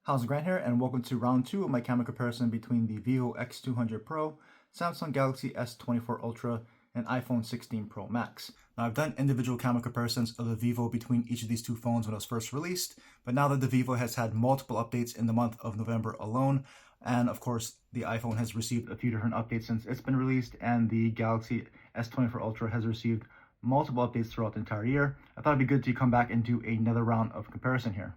How's it going here, and welcome to round 2 of my camera comparison between the Vivo X200 Pro, Samsung Galaxy S24 Ultra, and iPhone 16 Pro Max. Now, I've done individual camera comparisons of the Vivo between each of these two phones when it was first released, but now that the Vivo has had multiple updates in the month of November alone, and of course the iPhone has received a few different updates since it's been released, and the Galaxy S24 Ultra has received multiple updates throughout the entire year, I thought it'd be good to come back and do another round of comparison here.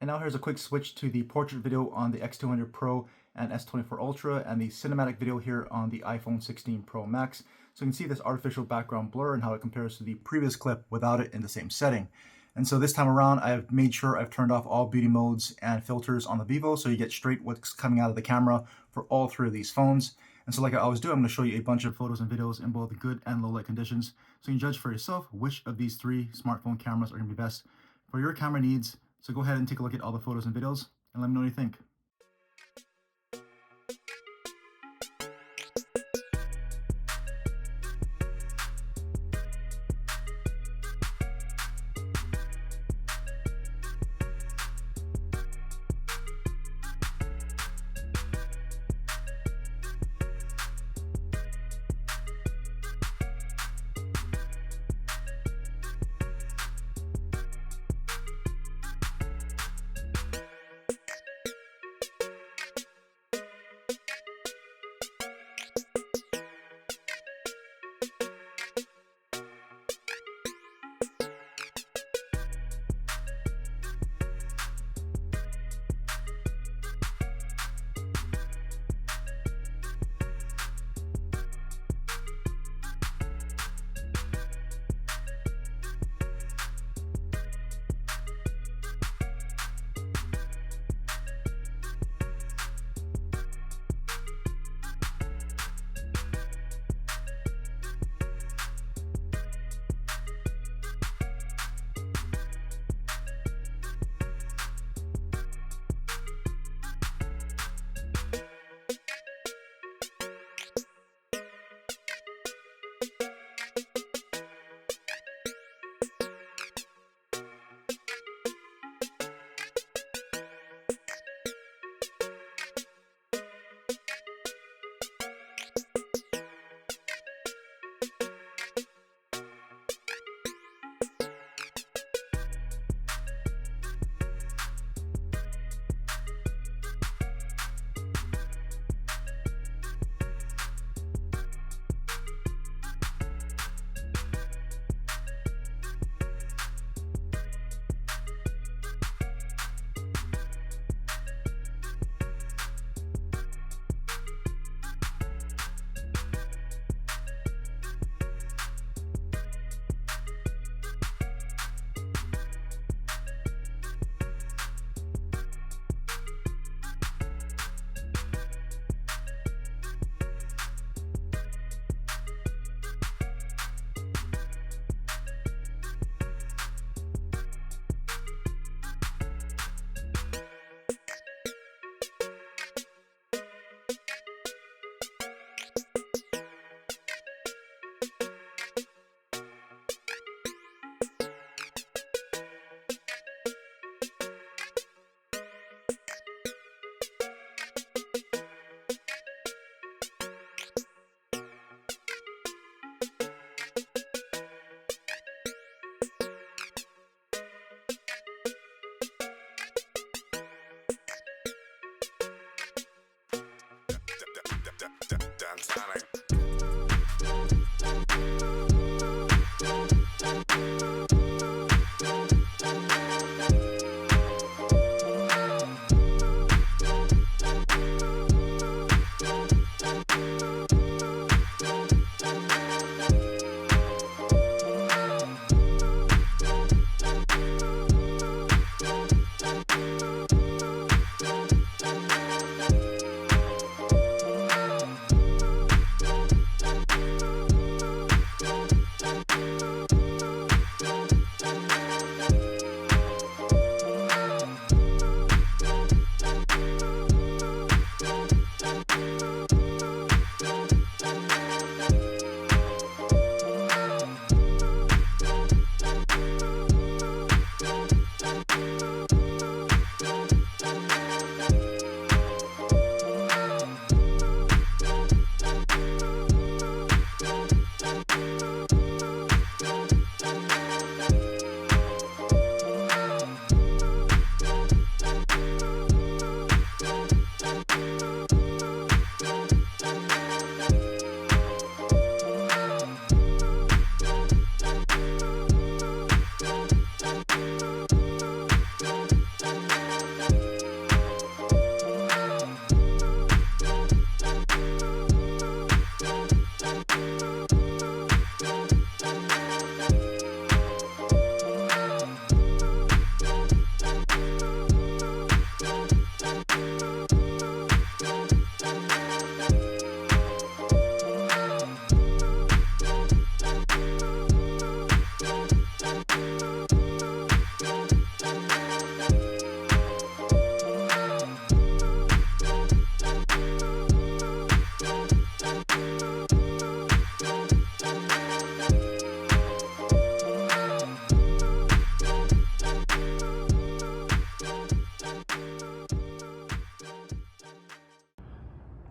And now here's a quick switch to the portrait video on the X200 Pro and S24 Ultra, and the cinematic video here on the iPhone 16 Pro Max. So you can see this artificial background blur and how it compares to the previous clip without it in the same setting. And so this time around, I've made sure I've turned off all beauty modes and filters on the Vivo, so you get straight what's coming out of the camera for all three of these phones. And so like I always do, I'm going to show you a bunch of photos and videos in both good and low light conditions, so you can judge for yourself which of these three smartphone cameras are going to be best for your camera needs. So go ahead and take a look at all the photos and videos and let me know what you think.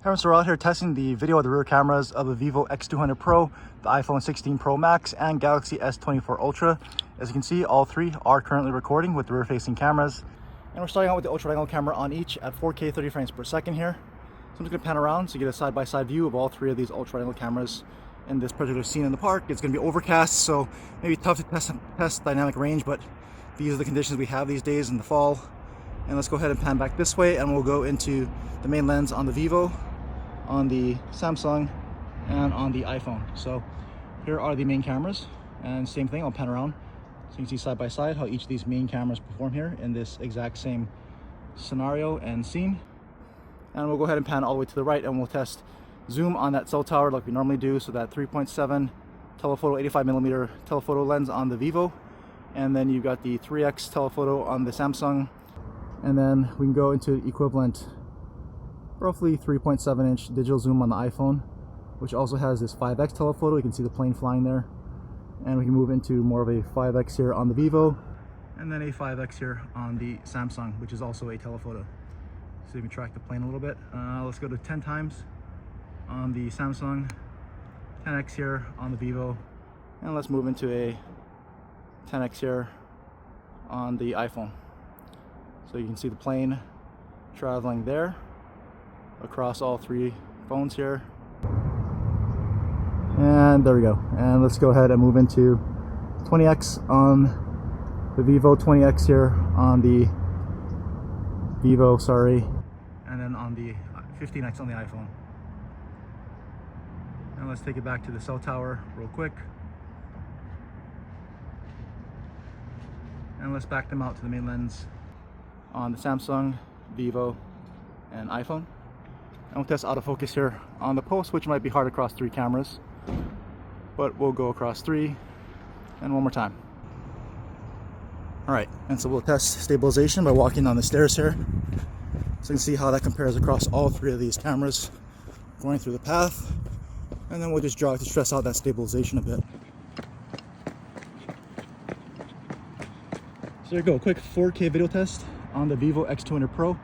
So we're out here testing the video of the rear cameras of the Vivo X200 Pro, the iPhone 16 Pro Max, and Galaxy S24 Ultra. As you can see, all three are currently recording with the rear-facing cameras. And we're starting out with the ultra-wide-angle camera on each at 4K 30 frames per second here. So I'm just going to pan around so you get a side-by-side view of all three of these ultra-wide-angle cameras in this particular scene in the park. It's going to be overcast, so maybe tough to test dynamic range, but these are the conditions we have these days in the fall. And let's go ahead and pan back this way, and we'll go into the main lens on the Vivo, on the Samsung, and on the iPhone. So here are the main cameras, and same thing, I'll pan around so you can see side by side how each of these main cameras perform here in this exact same scenario and scene. And we'll go ahead and pan all the way to the right, and we'll test zoom on that cell tower like we normally do. So that 3.7 telephoto 85mm telephoto lens on the Vivo, and then you've got the 3x telephoto on the Samsung, and then we can go into equivalent roughly 3.7 inch digital zoom on the iPhone, which also has this 5x telephoto. You can see the plane flying there. And we can move into more of a 5x here on the Vivo, and then a 5x here on the Samsung, which is also a telephoto. So you can track the plane a little bit. Let's go to 10 times on the Samsung, 10x here on the Vivo, and let's move into a 10x here on the iPhone. So you can see the plane traveling there across all three phones here. And there we go. And let's go ahead and move into 20x on the Vivo, 20x here on the Vivo, and then on the 15x on the iPhone. And let's take it back to the cell tower real quick. And let's back them out to the main lens on the Samsung, Vivo, and iPhone. And we'll test autofocus here on the post, which might be hard across three cameras, but we'll go across three, and one more time. All right, and so we'll test stabilization by walking on the stairs here, so you can see how that compares across all three of these cameras going through the path, and then we'll just draw to stress out that stabilization a bit. So there you go, quick 4K video test on the Vivo X200 Pro,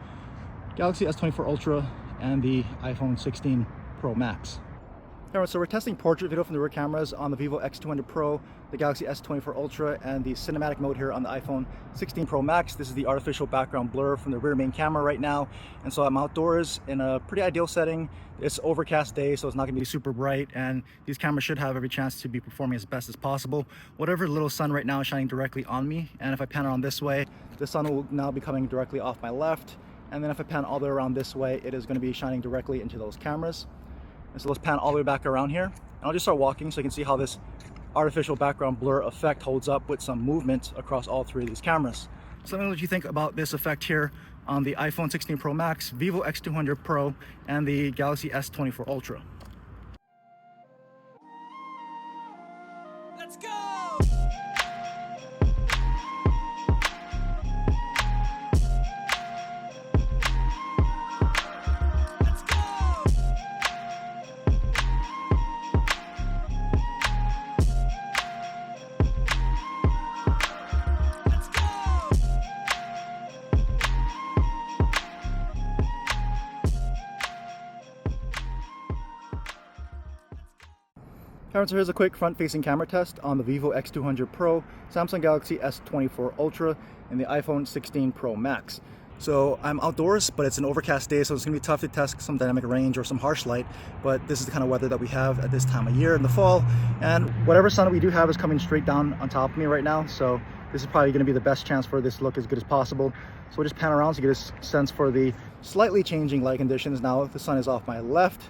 Galaxy S24 Ultra, and the iPhone 16 Pro Max. Alright, so we're testing portrait video from the rear cameras on the Vivo X200 Pro, the Galaxy S24 Ultra, and the cinematic mode here on the iPhone 16 Pro Max. This is the artificial background blur from the rear main camera right now. And so I'm outdoors in a pretty ideal setting. It's an overcast day, so it's not going to be super bright, and these cameras should have every chance to be performing as best as possible. Whatever little sun right now is shining directly on me, and if I pan around this way, the sun will now be coming directly off my left. And then if I pan all the way around this way, it is going to be shining directly into those cameras. And so let's pan all the way back around here. And I'll just start walking so you can see how this artificial background blur effect holds up with some movement across all three of these cameras. So let me know what you think about this effect here on the iPhone 16 Pro Max, Vivo X200 Pro, and the Galaxy S24 Ultra. Let's go! So here's a quick front-facing camera test on the Vivo X200 Pro, Samsung Galaxy S24 Ultra, and the iPhone 16 Pro Max. So I'm outdoors, but it's an overcast day, so it's going to be tough to test some dynamic range or some harsh light, but this is the kind of weather that we have at this time of year in the fall, and whatever sun we do have is coming straight down on top of me right now, so this is probably going to be the best chance for this to look as good as possible. So we'll just pan around so you get a sense for the slightly changing light conditions. Now the sun is off my left,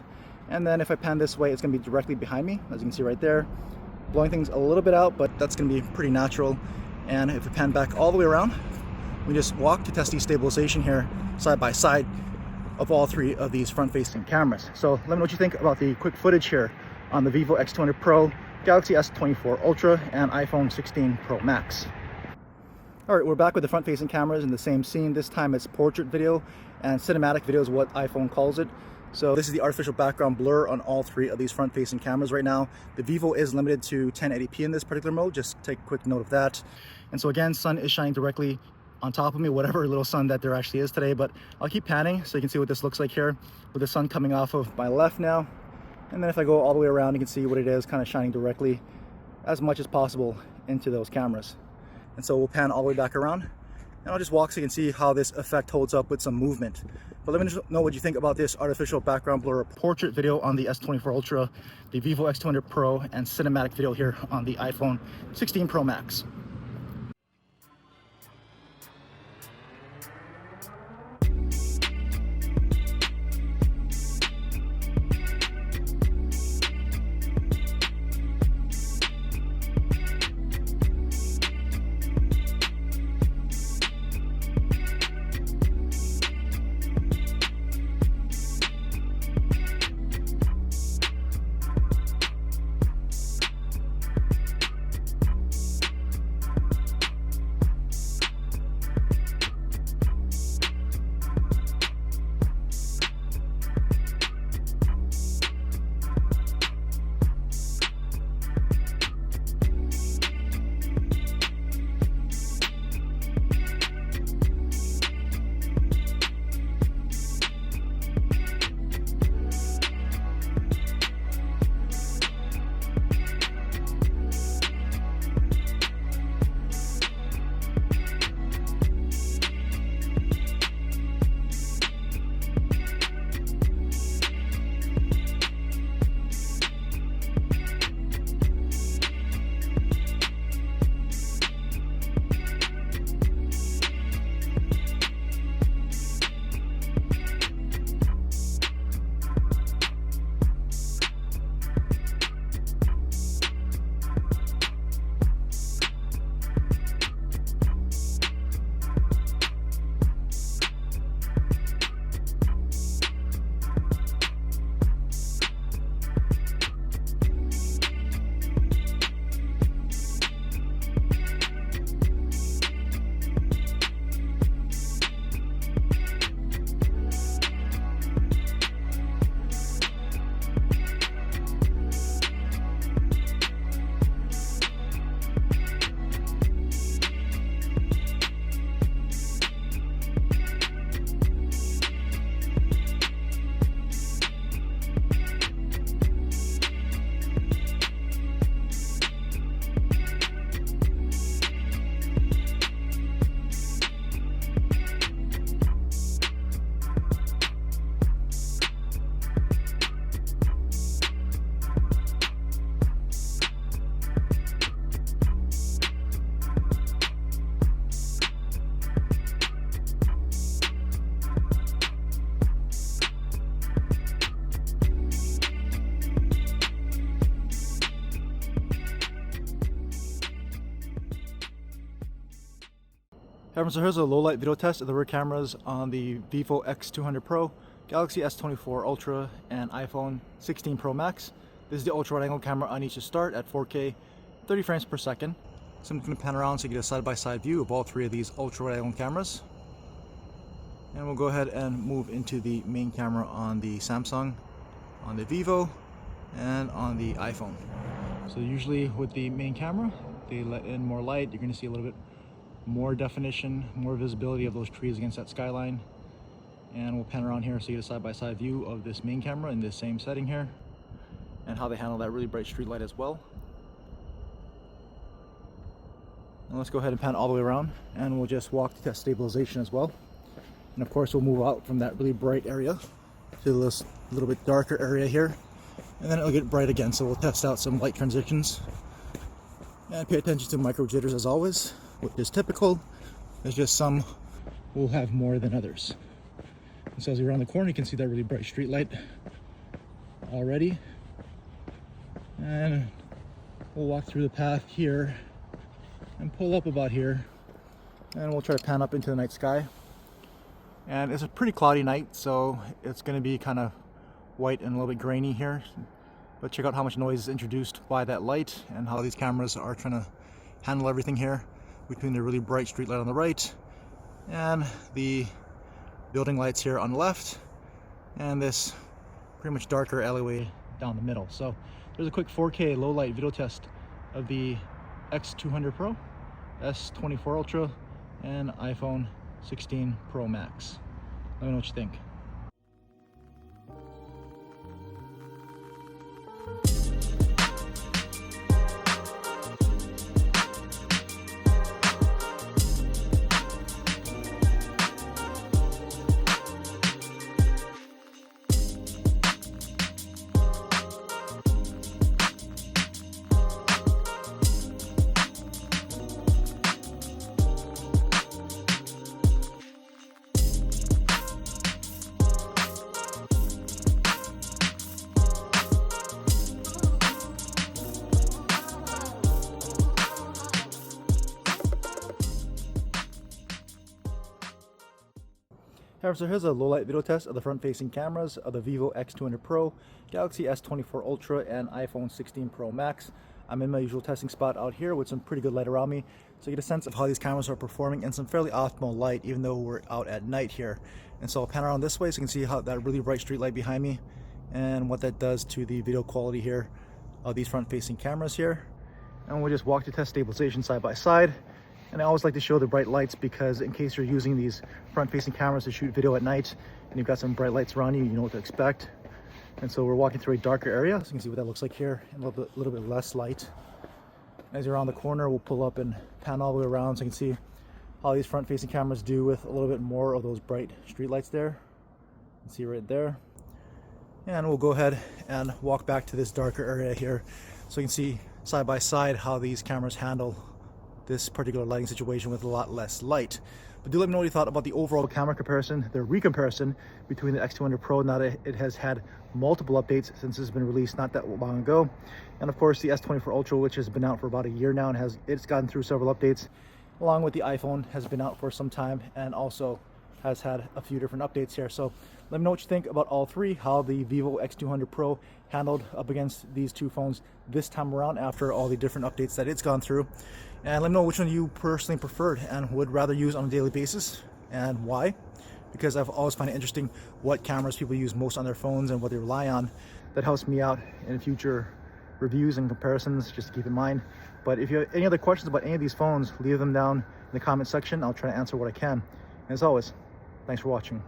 and then if I pan this way, it's going to be directly behind me, as you can see right there, blowing things a little bit out, but that's going to be pretty natural. And if we pan back all the way around, we just walk to test the stabilization here side by side of all three of these front-facing cameras. So let me know what you think about the quick footage here on the Vivo X200 Pro, Galaxy S24 Ultra, and iPhone 16 Pro Max. All right, we're back with the front-facing cameras in the same scene. This time it's portrait video, and cinematic video is what iPhone calls it. So this is the artificial background blur on all three of these front-facing cameras right now. The Vivo is limited to 1080p in this particular mode, just take a quick note of that. And so again, sun is shining directly on top of me, whatever little sun that there actually is today. But I'll keep panning so you can see what this looks like here with the sun coming off of my left now. And then if I go all the way around, you can see what it is kind of shining directly as much as possible into those cameras. And so we'll pan all the way back around, and I'll just walk so you can see how this effect holds up with some movement. But let me just know what you think about this artificial background blur portrait video on the S24 Ultra, the Vivo X200 Pro, and cinematic video here on the iPhone 16 Pro Max. So here's a low light video test of the rear cameras on the Vivo X200 Pro, Galaxy S24 Ultra, and iPhone 16 Pro Max. This is the ultra wide angle camera on each to start at 4K, 30 frames per second. So I'm going to pan around so you get a side-by-side view of all three of these ultra wide angle cameras. And we'll go ahead and move into the main camera on the Samsung, on the Vivo, and on the iPhone. So usually with the main camera, they let in more light. You're going to see a little bit more definition, more visibility of those trees against that skyline. And we'll pan around here so you get a side-by-side view of this main camera in this same setting here, and how they handle that really bright street light as well. And let's go ahead and pan all the way around, and we'll just walk to test stabilization as well. And of course we'll move out from that really bright area to this little bit darker area here, and then it'll get bright again, so we'll test out some light transitions. And pay attention to micro jitters as always, which is typical. There's just some will have more than others. And so as we round the corner, you can see that really bright street light already. And we'll walk through the path here and pull up about here, and we'll try to pan up into the night sky. And it's a pretty cloudy night, so it's going to be kind of white and a little bit grainy here. But check out how much noise is introduced by that light, and how these cameras are trying to handle everything here between the really bright street light on the right and the building lights here on the left, and this pretty much darker alleyway down the middle. So there's a quick 4K low light video test of the X200 Pro, S24 Ultra, and iPhone 16 Pro Max. Let me know what you think. Alright, so here's a low-light video test of the front-facing cameras of the Vivo X200 Pro, Galaxy S24 Ultra, and iPhone 16 Pro Max. I'm in my usual testing spot out here with some pretty good light around me, so you get a sense of how these cameras are performing in some fairly optimal light, even though we're out at night here. And so I'll pan around this way so you can see how that really bright street light behind me and what that does to the video quality here of these front-facing cameras here. And we'll just walk to test stabilization side by side. And I always like to show the bright lights because in case you're using these front-facing cameras to shoot video at night and you've got some bright lights around you, you know what to expect. And so we're walking through a darker area, so you can see what that looks like here, and a little bit less light. As you're around the corner, we'll pull up and pan all the way around so you can see how these front-facing cameras do with a little bit more of those bright street lights there. You can see right there. And we'll go ahead and walk back to this darker area here so you can see side by side how these cameras handle this particular lighting situation with a lot less light. But do let me know what you thought about the overall camera comparison, the recomparison between the X200 Pro now that it has had multiple updates since it's been released not that long ago. And of course the S24 Ultra, which has been out for about a year now and it's gotten through several updates, along with the iPhone has been out for some time and also has had a few different updates here. So let me know what you think about all three, how the Vivo X200 Pro handled up against these two phones this time around after all the different updates that it's gone through. And let me know which one you personally preferred and would rather use on a daily basis and why. Because I've always found it interesting what cameras people use most on their phones and what they rely on. That helps me out in future reviews and comparisons, just to keep in mind. But if you have any other questions about any of these phones, leave them down in the comment section. I'll try to answer what I can. And as always, thanks for watching.